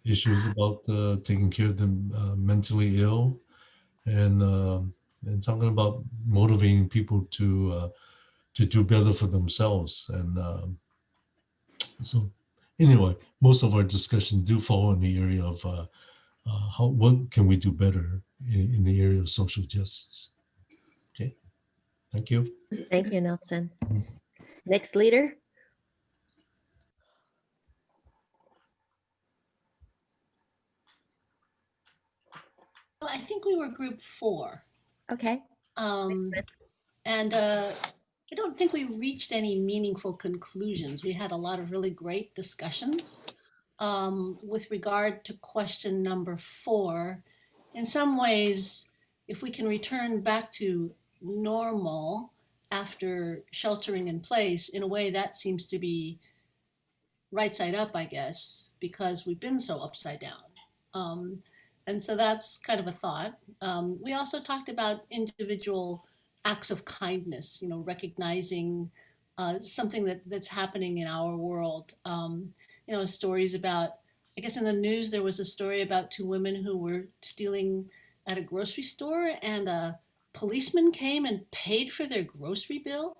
issues about taking care of the mentally ill, and talking about motivating people to do better for themselves. And so, anyway, most of our discussion do fall in the area of how what can we do better in the area of social justice. Okay, thank you. Thank you, Nelson. Next leader. I think we were group 4. Okay. And I don't think we reached any meaningful conclusions. We had a lot of really great discussions. With regard to question number 4, in some ways, if we can return back to normal after sheltering in place, in a way that seems to be right side up, I guess, because we've been so upside down. And so that's kind of a thought. We also talked about individual acts of kindness, recognizing something that's happening in our world. Stories about, I guess in the news, there was a story about 2 women who were stealing at a grocery store, and a policeman came and paid for their grocery bill.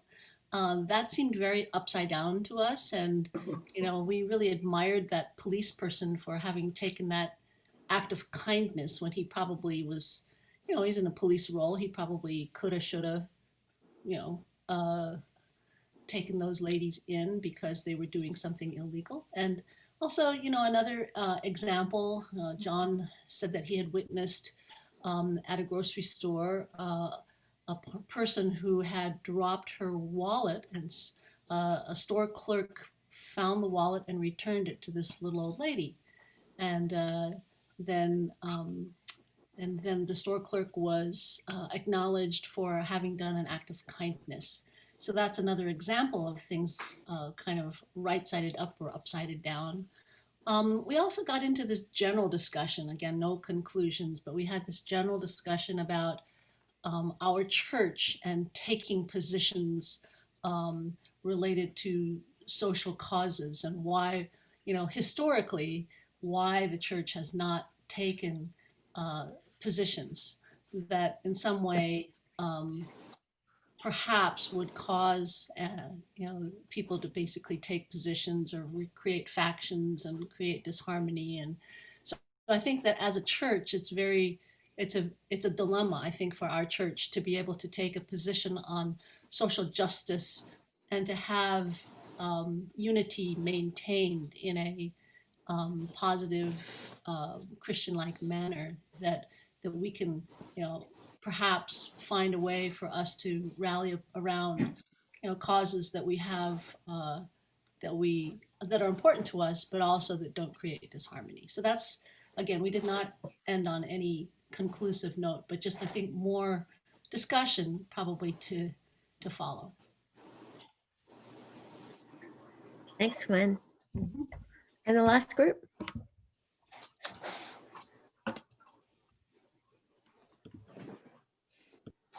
That seemed very upside down to us. And, we really admired that police person for having taken that act of kindness when he probably was, he's in a police role. He probably coulda, shoulda, taken those ladies in because they were doing something illegal. And also, another example, John said that he had witnessed at a grocery store a person who had dropped her wallet, and a store clerk found the wallet and returned it to this little old lady. And then the store clerk was acknowledged for having done an act of kindness. So that's another example of things kind of right-sided up or upsided down. We also got into this general discussion, again, no conclusions, but we had this general discussion about our church and taking positions related to social causes, and why, historically, why the church has not taken positions that in some way perhaps would cause people to basically take positions or create factions and create disharmony. And so I think that as a church, it's a dilemma, I think, for our church to be able to take a position on social justice and to have unity maintained in a positive Christian-like manner, that we can, perhaps find a way for us to rally around, causes that we have that are important to us, but also that don't create disharmony. So that's, again, we did not end on any conclusive note, but just, I think, more discussion probably to follow. Thanks, Gwen. And the last group.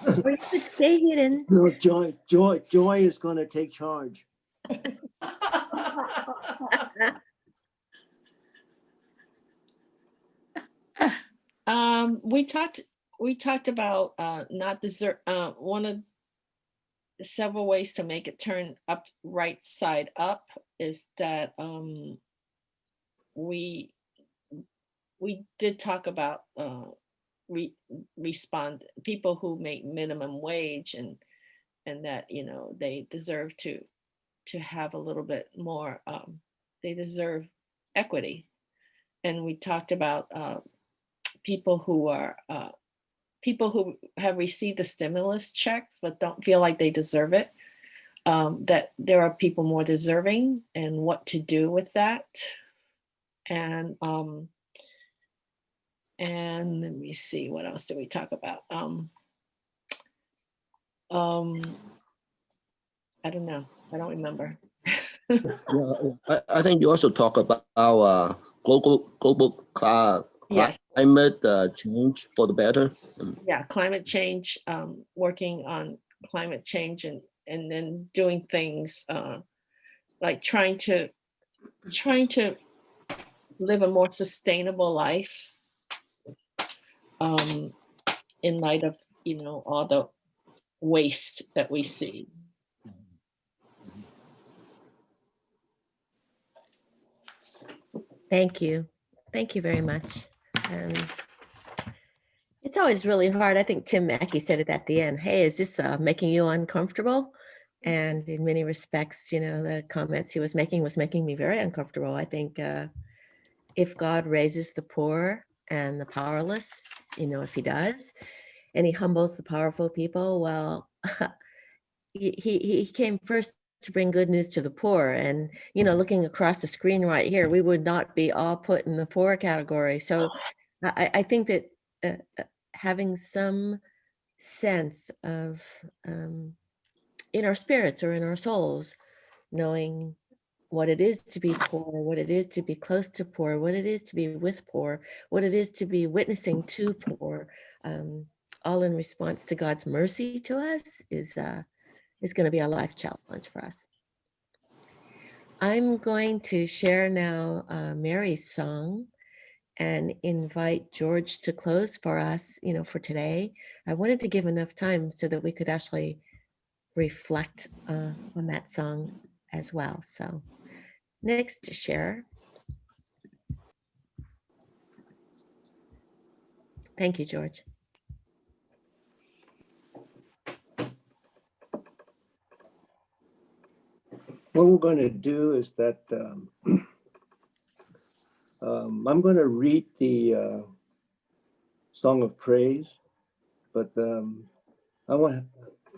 Or you could stay hidden. No, Joy is going to take charge. We talked about not desert. One of several ways to make it turn up, right side up, is that we did talk about respond people who make minimum wage, and that they deserve to have a little bit more. They deserve equity, and we talked about people who have received a stimulus check but don't feel like they deserve it. That there are people more deserving, and what to do with that. And let me see, what else did we talk about? I don't know. I don't remember. Yeah, I think you also talk about our global climate change for the better. Yeah, climate change, working on climate change, and then doing things like trying to live a more sustainable life in light of, all the waste that we see. Thank you. Thank you very much. It's always really hard. I think Tim Mackey said it at the end. Hey, is this making you uncomfortable? And in many respects, the comments he was making me very uncomfortable. I think if God raises the poor and the powerless, if he does, and he humbles the powerful people, well, he came first to bring good news to the poor. And, looking across the screen right here, we would not be all put in the poor category. So I think that having some sense of in our spirits or in our souls, knowing what it is to be poor, what it is to be close to poor, what it is to be with poor, what it is to be witnessing to poor, all in response to God's mercy to us is going to be a life challenge for us. I'm going to share now Mary's song and invite George to close for us, for today. I wanted to give enough time so that we could actually reflect on that song as well. So next to share. Thank you, George. What we're going to do is that I'm going to read the Song of Praise, but I want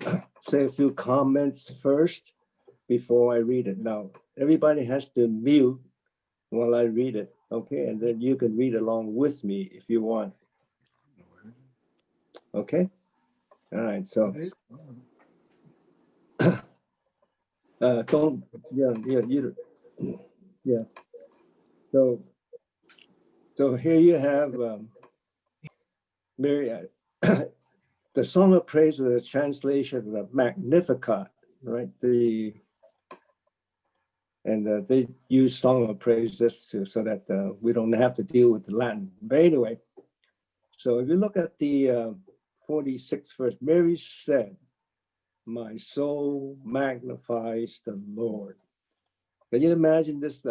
to say a few comments first before I read it. Now, everybody has to mute while I read it, okay? And then you can read along with me if you want. Okay? All right, so don't, yeah. So here you have Mary, the Song of Praise is a translation of Magnificat, right? They use Song of Praise just so that we don't have to deal with the Latin. But anyway, so if you look at the 46th verse, Mary said, "My soul magnifies the Lord." Can you imagine this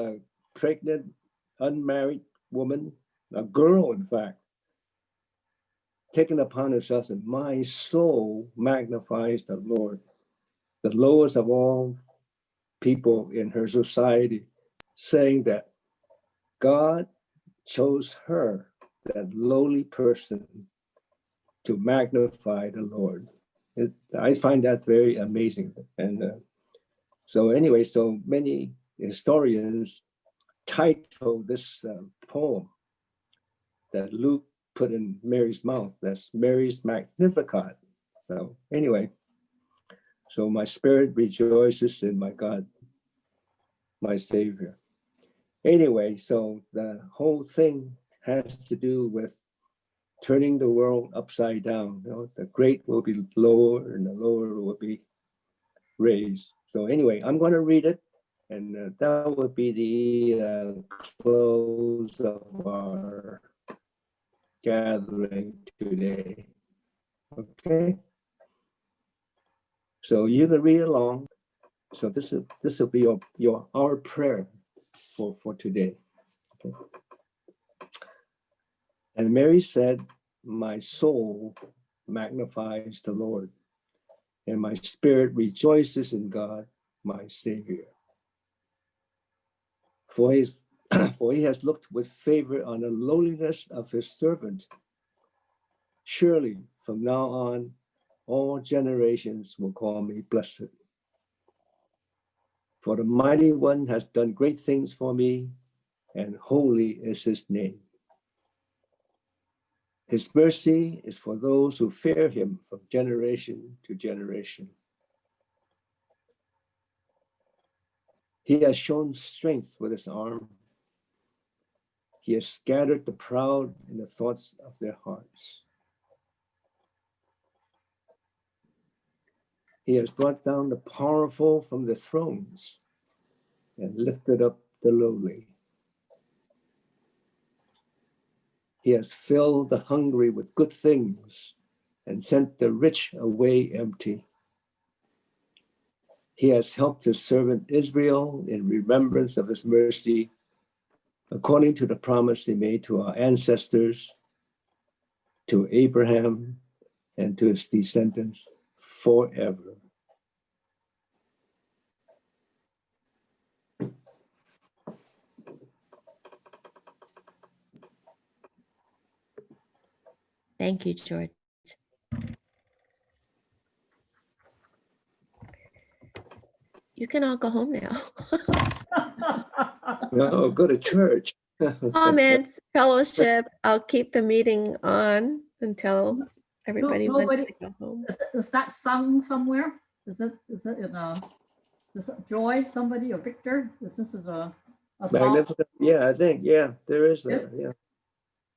pregnant, unmarried woman, a girl, in fact, taking upon herself, and my soul magnifies the Lord, the lowest of all people in her society, saying that God chose her, that lowly person, to magnify the Lord. I find that very amazing. And so anyway, so many historians title this poem that Luke put in Mary's mouth, that's Mary's Magnificat. So anyway, so my spirit rejoices in my God, my Savior. Anyway, so the whole thing has to do with turning the world upside down. The great will be lower and the lower will be raised. So anyway, I'm going to read it, and that would be the close of our gathering today. Okay. So you can read along. So this will be our prayer for today. Okay. And Mary said, "My soul magnifies the Lord, and my spirit rejoices in God, my Savior. For he has looked with favor on the lowliness of his servant. Surely from now on, all generations will call me blessed. For the Mighty One has done great things for me, and holy is his name. His mercy is for those who fear him from generation to generation. He has shown strength with his arm. He has scattered the proud in the thoughts of their hearts. He has brought down the powerful from their thrones and lifted up the lowly. He has filled the hungry with good things and sent the rich away empty. He has helped his servant Israel in remembrance of his mercy, according to the promise he made to our ancestors, to Abraham, and to his descendants forever. Thank you, George. You can all go home now. No, go to church. Comments, fellowship. I'll keep the meeting on until everybody wants nobody- to go home. Is that sung somewhere? Is it in is it Joy, somebody, or Victor? This is a song? Magnificent. Yeah, I think, yeah, there is, Yes. yeah.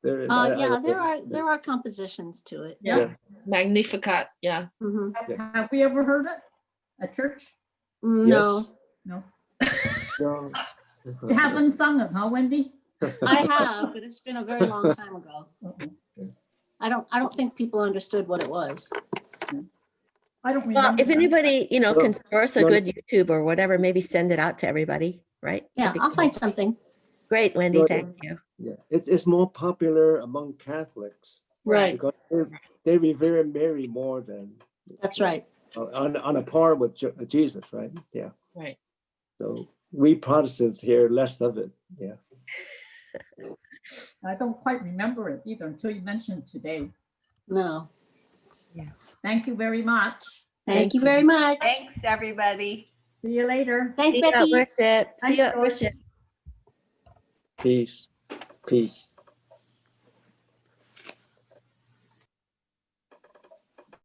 There is. Yeah, there are compositions to it. Yeah. Magnificat, yeah. Mhm. Have we ever heard it at church? No, No. No. You haven't sung it, huh, Wendy? I have, but it's been a very long time ago. Uh-oh. I don't think people understood what it was. I don't Well, remember. if that. anybody, No, can source a no. good YouTube or whatever, maybe send it out to everybody, right? Yeah, That'd be I'll find something. great, Wendy. No, Thank you. Yeah, it's more popular among Catholics Right, because they revere Mary more than that's right. on a par with Jesus, right? Yeah. Right. So we Protestants hear less of it. Yeah. I don't quite remember it either until you mentioned it today. No. Thank you very much. Thank you very much. Thanks, everybody. See you later. Thanks, See you at Becky. worship. See Thanks, you at George. worship. Peace. Peace.